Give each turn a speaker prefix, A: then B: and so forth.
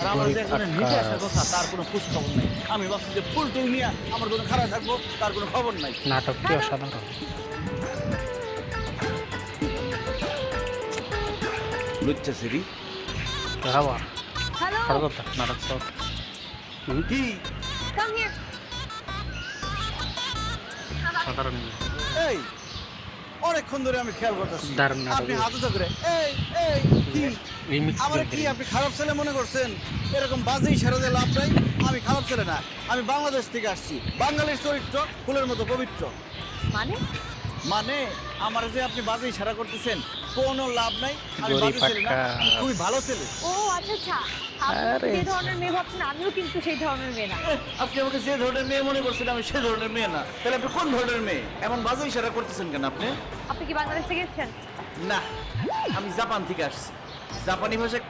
A: আর আমার যে একজনের নিতে আসার কথা তার কোনো খোঁজ খবর নাই। আমি ভাবছি যে ফুল টুল নিয়ে আমার কোনো খারাপ থাকবো তার কোনো খবর নাই।
B: নাটকটি অসাধারণ।
A: লুচ্চা সিরি
B: রাবা
C: হ্যালো,
B: সরগতা নাটক সব
A: কি
C: কাম হিয়ার।
B: সাধারণ
A: এই অনেকক্ষণ ধরে আমি খেয়াল করতেছি
B: দারুণ নাটক।
A: আপনি হাতে করে এই এই কি
B: রিমিক্স
A: আমার কি আপনি খারাপ ছেলে মনে করছেন? এরকম বাজে ইশারা দিয়ে লাভ নাই। আমি খারাপ ছেলে না, আমি বাংলাদেশ থেকে আসছি। বাঙালির চরিত্র ফুলের মতো পবিত্র।
C: মানে
A: মানে আমার যে আপনি বাজে ইশারা করতেছেন কোনো লাভ নাই। আমি
B: গরি
A: বাজে ছেলে না,
B: ফাটকা।
A: আমি খুবই ভালো ছেলে।
C: ও আচ্ছা আচ্ছা, আপনি
B: আরে
C: যে ধরনের মেয়ে ভাবছেন আমিও কিন্তু সেই ধরনের মেয়ে না।
A: আপনি আমাকে যে ধরনের মেয়ে মনে করছেন আমি সে ধরনের মেয়ে না। তাহলে আপনি কোন ধরনের মেয়ে? এমন বাজে ইশারা করতেছেন কেন আপনি?
C: আপনি কি বাংলাদেশ থেকে এসেছেন?
A: না, আমি জাপান থেকে আসছি। জাপানি ভাষায়